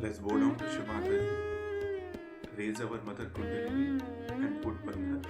Let's bow down to Shri Mataji, raise our Mother Kundalini and put Bandhan.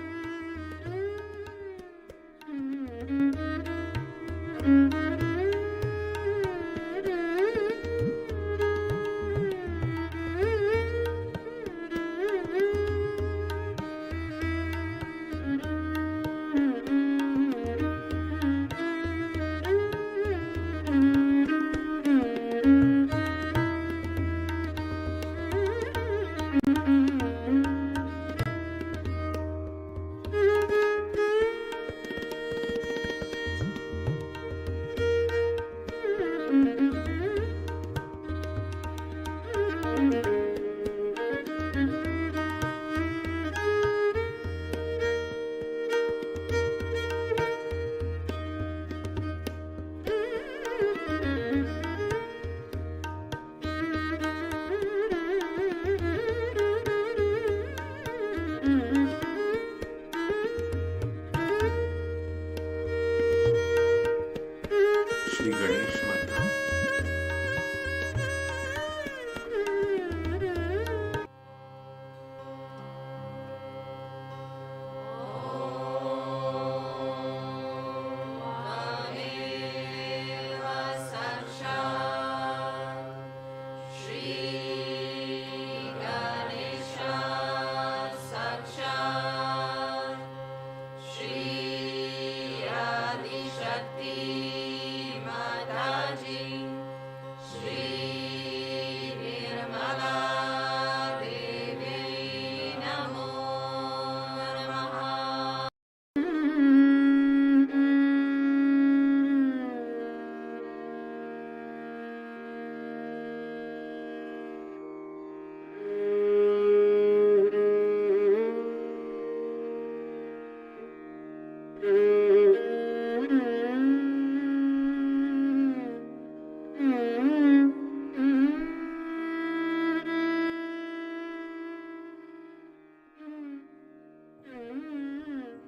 Shri Ganesh Mantra.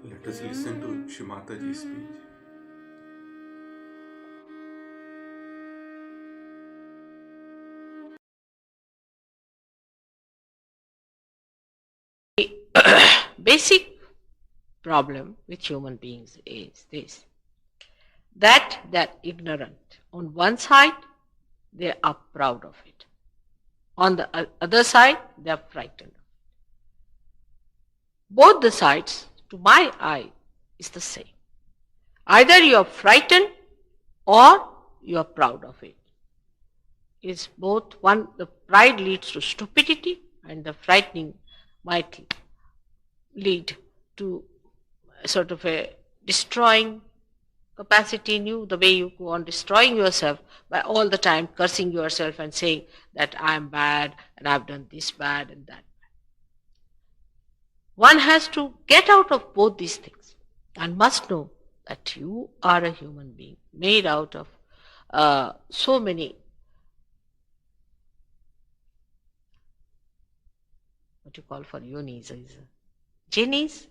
Let us listen to Shri Mataji's speech. Basic problem with human beings is this, that they're ignorant. On one side, they are proud of it. On the other side, they are frightened. Both the sides, to my eye, is the same. Either you are frightened or you are proud of it. It's both one, the pride leads to stupidity and the frightening might lead to a sort of a destroying capacity in you, the way you go on destroying yourself by all the time cursing yourself and saying that I am bad and I've done this bad and that. One has to get out of both these things and must know that you are a human being made out of so many, what you call for yonis, genes,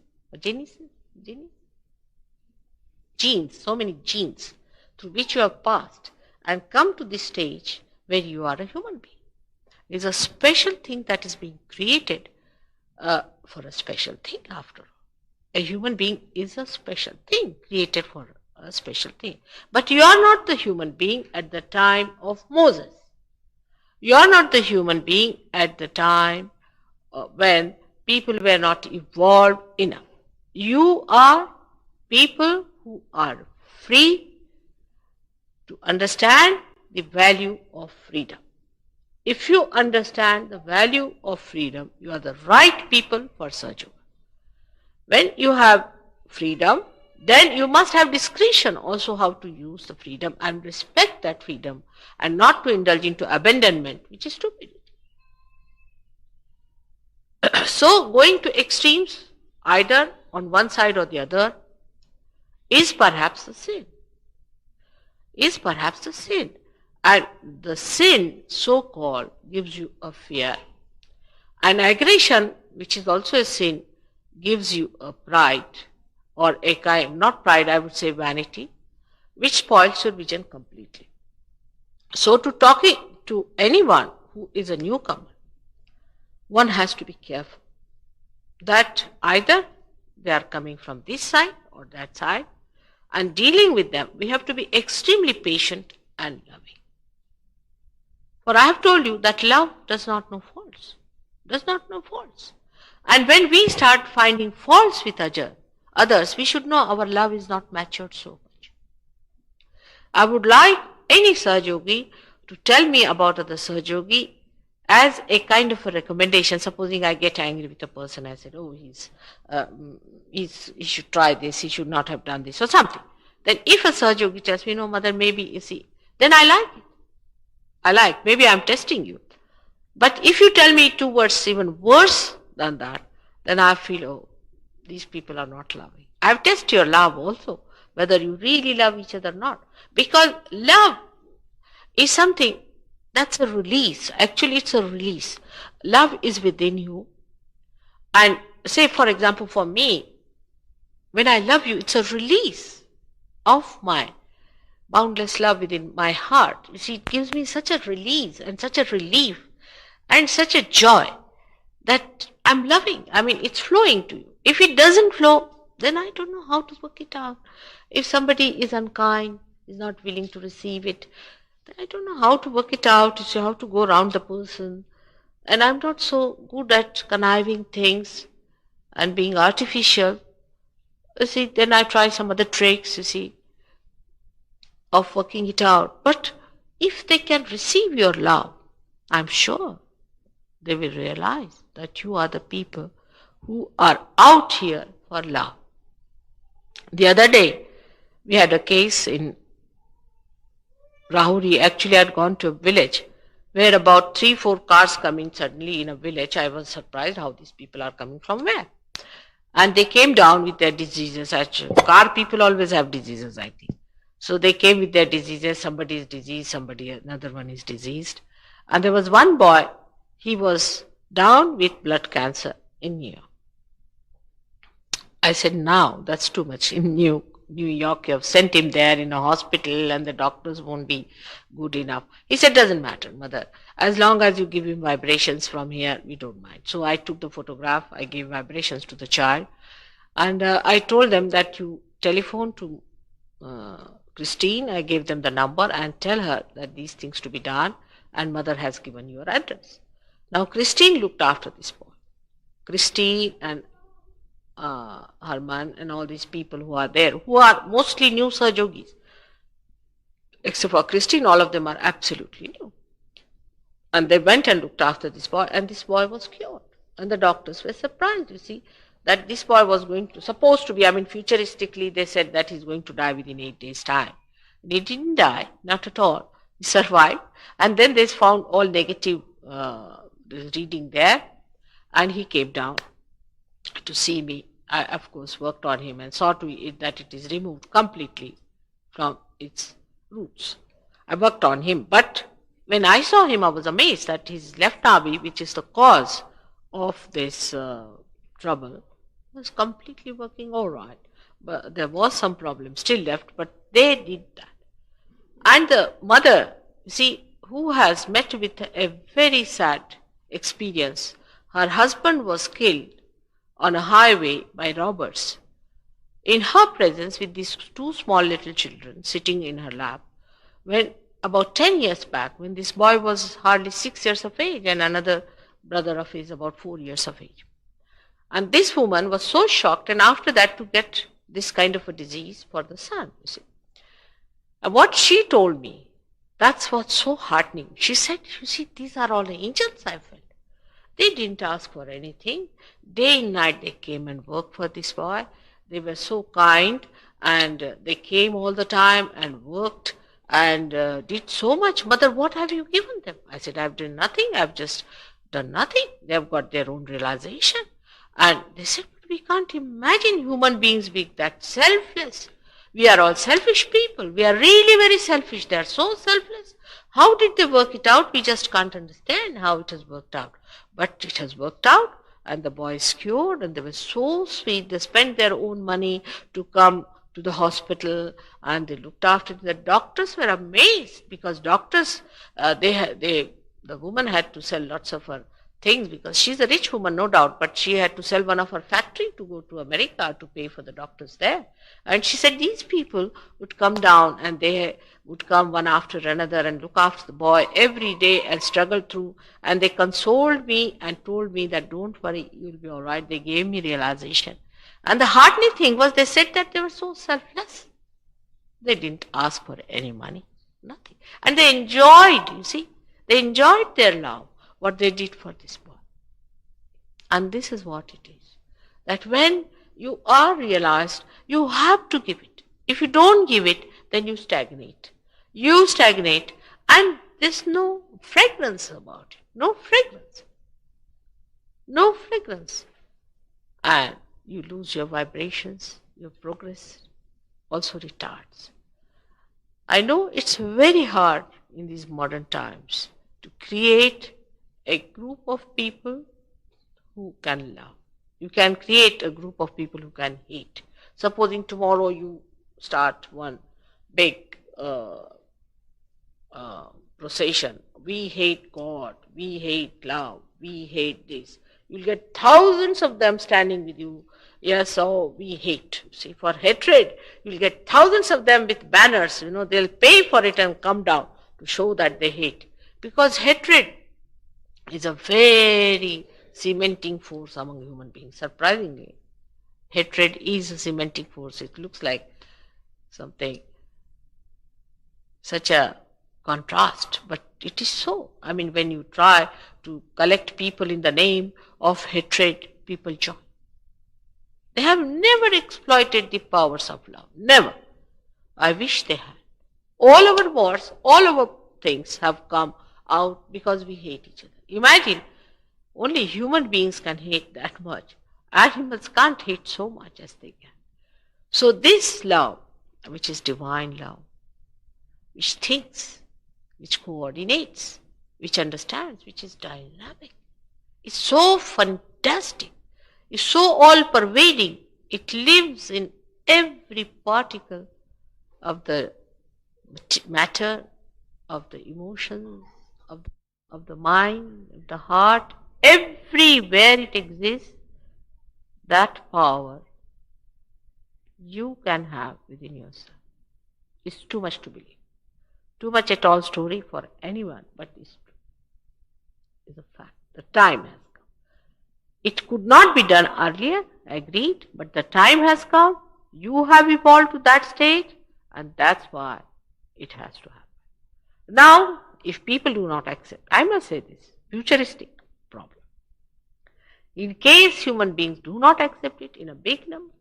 genes, so many genes through which you have passed and come to this stage where you are a human being. It is a special thing that is being created for a special thing after all. A human being is a special thing created for a special thing. But you are not the human being at the time of Moses. You are not the human being at the time when people were not evolved enough. You are people who are free to understand the value of freedom. If you understand the value of freedom, you are the right people for Sahaja. When you have freedom, then you must have discretion also how to use the freedom and respect that freedom and not to indulge into abandonment, which is stupidity. So going to extremes, either on one side or the other, is perhaps the sin. And the sin, so-called, gives you a fear. And aggression, which is also a sin, gives you a pride, or a kind, not pride, I would say vanity, which spoils your vision completely. So to talking to anyone who is a newcomer, one has to be careful that either they are coming from this side or that side, and dealing with them, we have to be extremely patient and loving. For I have told you that love does not know faults, does not know faults. And when we start finding faults with others, we should know our love is not matured so much. I would like any Sahajogi to tell me about other Sahajogi as a kind of a recommendation. Supposing I get angry with a person, I said, oh, he should try this, he should not have done this, or something. Then if a Sahajogi tells me, no, mother, maybe, you see, then I like it. Maybe I'm testing you. But if you tell me 2 words even worse than that, then I feel, oh, these people are not loving. I've tested your love also, whether you really love each other or not. Because love is something that's a release. Actually, it's a release. Love is within you. And say, for example, for me, when I love you, it's a release of my boundless love within my heart. You see, it gives me such a release and such a relief and such a joy that I'm loving. I mean, it's flowing to you. If it doesn't flow, then I don't know how to work it out. If somebody is unkind, is not willing to receive it, then I don't know how to work it out, to see how to go around the person. And I'm not so good at conniving things and being artificial. You see, then I try some other tricks, you see, of working it out. But if they can receive your love, I'm sure they will realize that you are the people who are out here for love. The other day, we had a case in Rahuri. Actually, I had gone to a village where about 3-4 cars coming suddenly in a village. I was surprised how these people are coming from where. And they came down with their diseases. Actually, car people always have diseases, I think. So they came with their diseases. Somebody is diseased, another one is diseased. And there was one boy, he was down with blood cancer in New York. I said, now that's too much. In New York, you have sent him there in a hospital and the doctors won't be good enough. He said, doesn't matter, mother. As long as you give him vibrations from here, we don't mind. So I took the photograph, I gave vibrations to the child, and I told them that you telephone to Christine. I gave them the number and tell her that these things to be done, and mother has given your address. Now Christine looked after this boy. Christine and Harman and all these people who are there, who are mostly new Sahajogis. Except for Christine, all of them are absolutely new. And they went and looked after this boy, and this boy was cured. And the doctors were surprised, you see, that this boy was supposed to be, futuristically they said that he's going to die within 8 days' time. And he didn't die, not at all. He survived. And then they found all negative reading there, and he came down to see me. I, of course, worked on him and saw to it that it is removed completely from its roots. I worked on him, but when I saw him, I was amazed that his left navi, which is the cause of this trouble, was completely working all right. But there was some problem still left, but they did that. And the mother, you see, who has met with a very sad experience. Her husband was killed on a highway by robbers. In her presence with these 2 small little children sitting in her lap, when about 10 years back, when this boy was hardly 6 years of age and another brother of his about 4 years of age. And this woman was so shocked, and after that to get this kind of a disease for the son, you see. And what she told me, that's what's so heartening. She said, you see, these are all the angels I felt. They didn't ask for anything. Day and night they came and worked for this boy. They were so kind, and they came all the time and worked and did so much. Mother, what have you given them? I said, I've done nothing. I've just done nothing. They've got their own realization. And they said, we can't imagine human beings being that selfless. We are all selfish people. We are really very selfish. They are so selfless. How did they work it out? We just can't understand how it has worked out. But it has worked out, and the boy is cured, and they were so sweet. They spent their own money to come to the hospital, and they looked after it. The doctors were amazed, because doctors, they The woman had to sell lots of her things because she's a rich woman, no doubt, but she had to sell one of her factory to go to America to pay for the doctors there. And she said these people would come down and they would come one after another and look after the boy every day and struggle through. And they consoled me and told me that don't worry, you'll be all right. They gave me realization. And the heartening thing was they said that they were so selfless. They didn't ask for any money, nothing. And they enjoyed, you see, they enjoyed their love, what they did for this boy. And this is what it is. That when you are realized, you have to give it. If you don't give it, then you stagnate. You stagnate and there's no fragrance about it. No fragrance. No fragrance. And you lose your vibrations, your progress also retards. I know it's very hard in these modern times to create a group of people who can love. You can create a group of people who can hate. Supposing tomorrow you start one big procession. We hate God, we hate love, we hate this. You'll get thousands of them standing with you. Yes, oh, we hate. See, for hatred, you'll get thousands of them with banners. They'll pay for it and come down to show that they hate. Because hatred is a very cementing force among human beings, surprisingly. Hatred is a cementing force. It looks like something, such a contrast, but it is so. I mean, when you try to collect people in the name of hatred, people join. They have never exploited the powers of love. Never. I wish they had. All our wars, all our things have come out because we hate each other. Imagine, only human beings can hate that much. Animals can't hate so much as they can. So this love, which is divine love, which thinks, which coordinates, which understands, which is dynamic, is so fantastic. Is so all-pervading. It lives in every particle of the matter, of the emotions, of the mind, of the heart. Everywhere it exists, that power you can have within yourself. It's too much to believe. Too much a tall story for anyone, but it's a fact. The time has come. It could not be done earlier, agreed, but the time has come. You have evolved to that stage, and that's why it has to happen. Now, if people do not accept, I must say this, futuristic problem. In case human beings do not accept it in a big number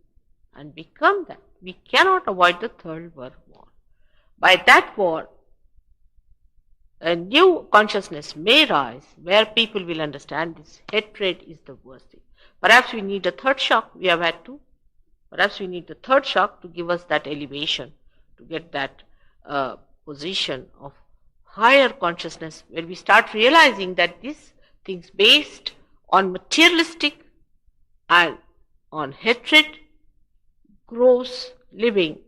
and become that, we cannot avoid the Third World War. By that war, a new consciousness may rise where people will understand this hatred is the worst thing. Perhaps we need a third shock. We have had two. Perhaps we need the third shock to give us that elevation, to get that position of higher consciousness where we start realizing that these things based on materialistic and on hatred, gross living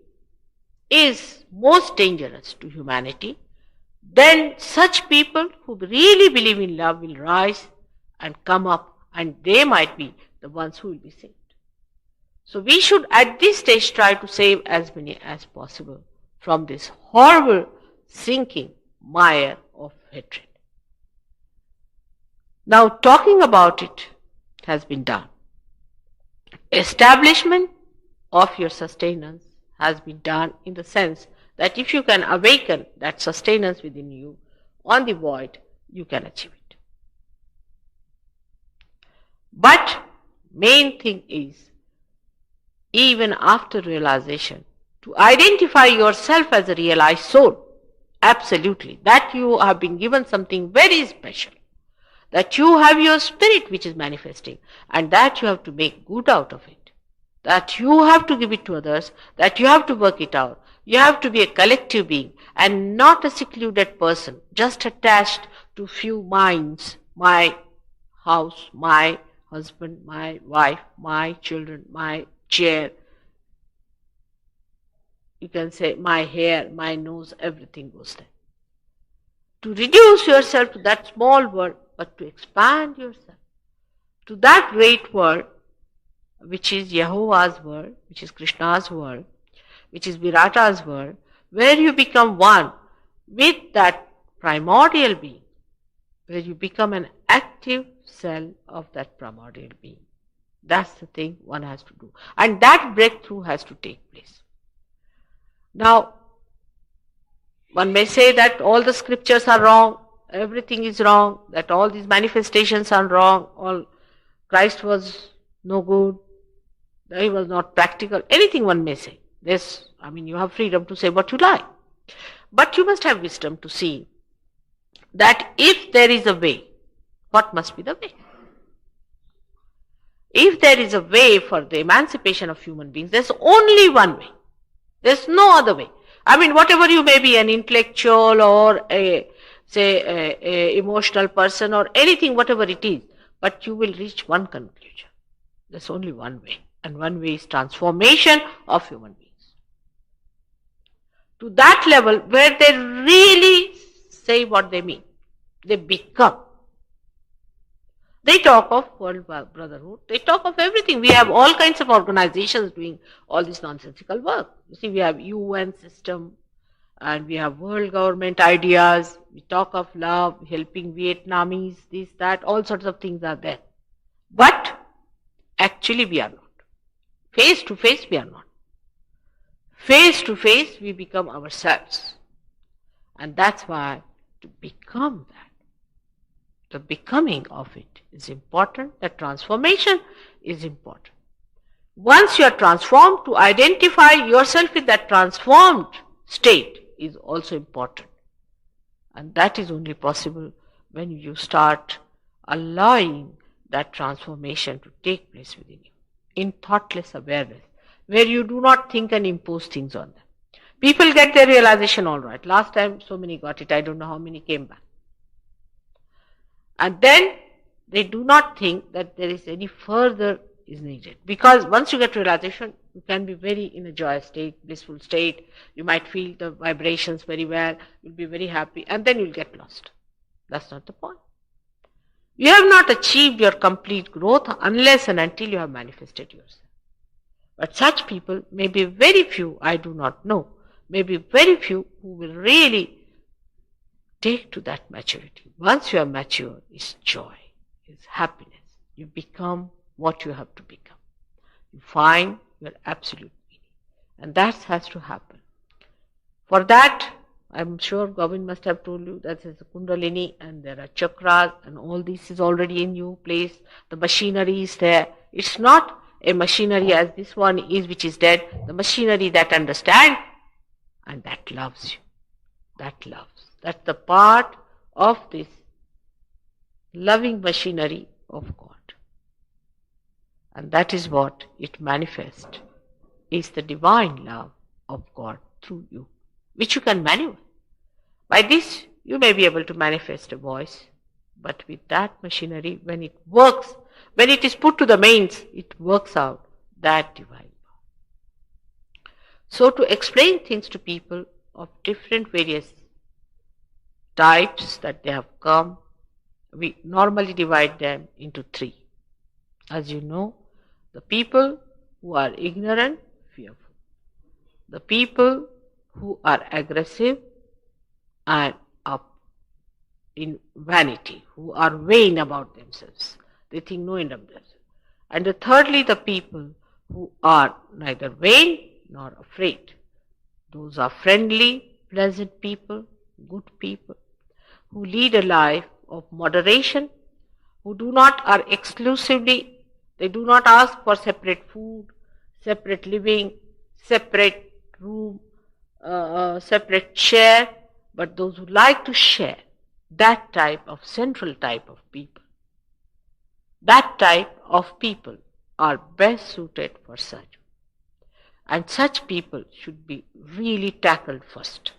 is most dangerous to humanity. Then such people who really believe in love will rise and come up, and they might be the ones who will be saved. So we should at this stage try to save as many as possible from this horrible sinking mire of hatred. Now talking about it has been done. Establishment of your sustenance has been done in the sense that if you can awaken that sustenance within you on the void, you can achieve it. But main thing is, even after realization, to identify yourself as a realized soul, absolutely, that you have been given something very special, that you have your spirit which is manifesting, and that you have to make good out of it, that you have to give it to others, that you have to work it out. You have to be a collective being and not a secluded person, just attached to few minds, my house, my husband, my wife, my children, my chair. You can say my hair, my nose, everything goes there. to reduce yourself to that small world, but to expand yourself to that great world, which is Jehovah's world, which is Krishna's world, which is Virata's world, where you become one with that primordial being, where you become an active cell of that primordial being. That's the thing one has to do. And that breakthrough has to take place. Now, one may say that all the scriptures are wrong, everything is wrong, that all these manifestations are wrong, all Christ was no good, he was not practical, anything one may say. This, you have freedom to say what you like. But you must have wisdom to see that if there is a way, what must be the way? If there is a way for the emancipation of human beings, there's only one way. There's no other way. Whatever you may be, an intellectual or a emotional person or anything, whatever it is, but you will reach one conclusion. There's only one way. And one way is transformation of human beings. To that level where they really say what they mean. They become. They talk of world brotherhood. They talk of everything. We have all kinds of organizations doing all this nonsensical work. You see, we have UN system and we have world government ideas. We talk of love, helping Vietnamese, this, that, all sorts of things are there. But actually we are not. Face to face we are not. Face to face we become ourselves. And that's why to become that, the becoming of it is important, the transformation is important. Once you are transformed, to identify yourself with that transformed state is also important. And that is only possible when you start allowing that transformation to take place within you, in thoughtless awareness, where you do not think and impose things on them. People get their realization all right. Last time so many got it, I don't know how many came back. And then they do not think that there is any further is needed. Because once you get realization, you can be very in a joyous state, blissful state. You might feel the vibrations very well. You'll be very happy. And then you'll get lost. That's not the point. You have not achieved your complete growth unless and until you have manifested yourself. But such people may be very few, I do not know, may be very few who will really take to that maturity. Once you are mature, it's joy, it's happiness. You become what you have to become. You find your absolute meaning. And that has to happen. For that, I'm sure Govind must have told you that there's a Kundalini and there are chakras and all this is already in your place. The machinery is there. It's not a machinery as this one is which is dead. The machinery that understands and that loves you. That loves. That's the part of this loving machinery of God. And that is what it manifests, is the divine love of God through you, which you can maneuver. By this, you may be able to manifest a voice, but with that machinery, when it works, when it is put to the mains, it works out that divine power. So to explain things to people of different various types that they have come, we normally divide them into three. As you know, the people who are ignorant, fearful. The people who are aggressive and up in vanity, who are vain about themselves. They think no end of themselves. And thirdly, the people who are neither vain nor afraid. Those are friendly, pleasant people, good people, who lead a life of moderation, who are exclusively, they do not ask for separate food, separate living, separate room, separate chair, but those who like to share, that type of central type of people. That type of people are best suited for such. And such people should be really tackled first.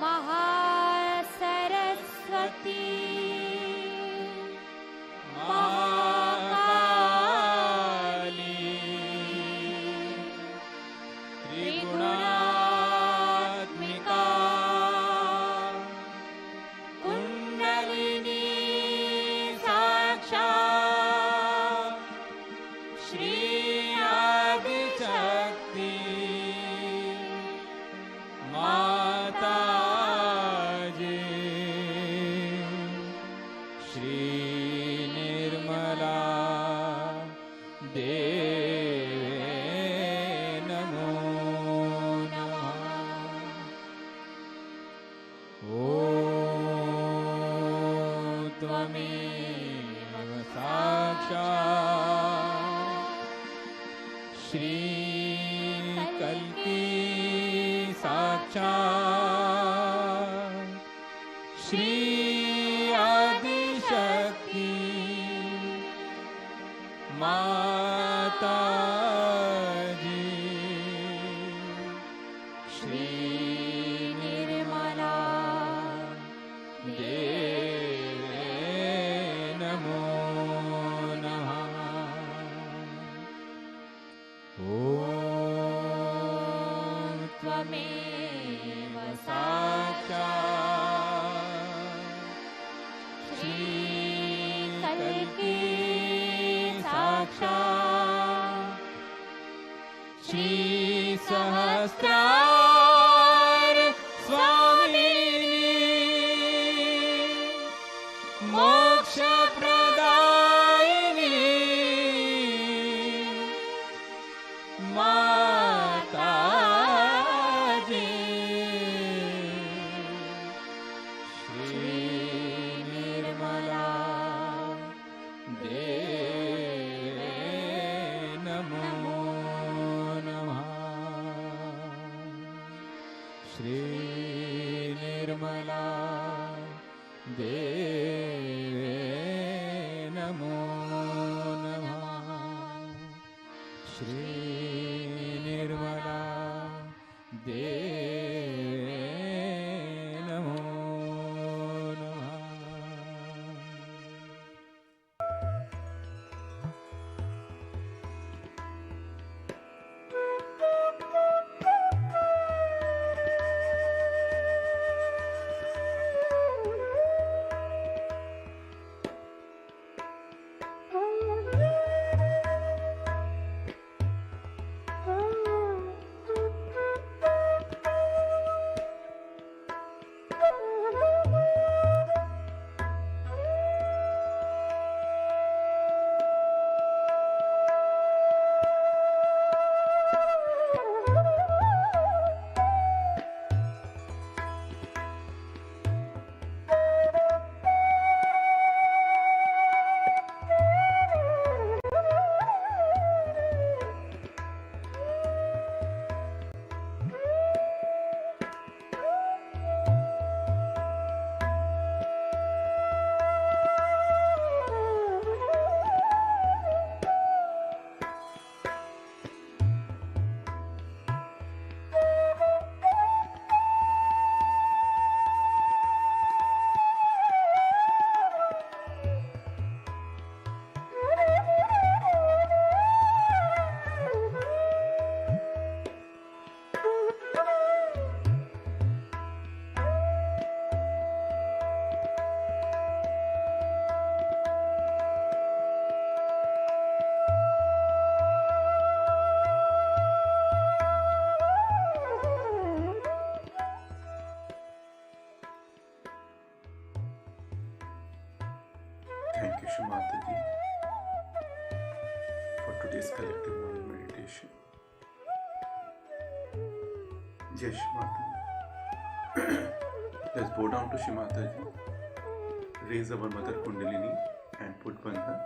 Mahasaraswati Thank you, Shimata ji, for today's collective morning meditation. Yes, Shimata. Let's bow down to Shimata ji, raise our mother Kundalini and put Bandhan.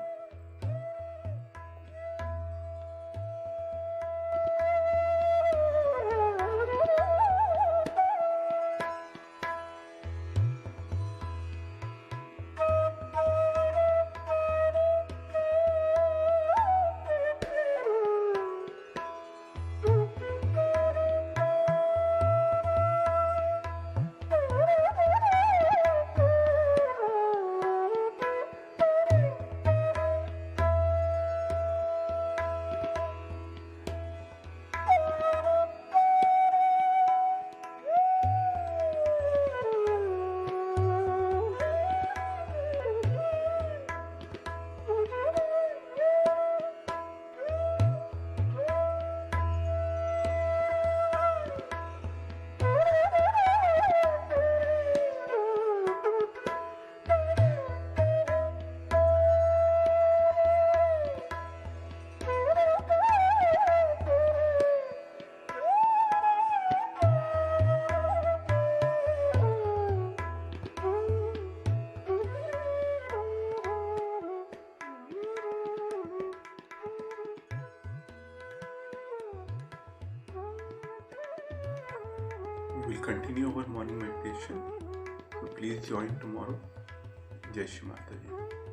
we'll continue our morning meditation. So please join tomorrow. Jai Shri Mataji.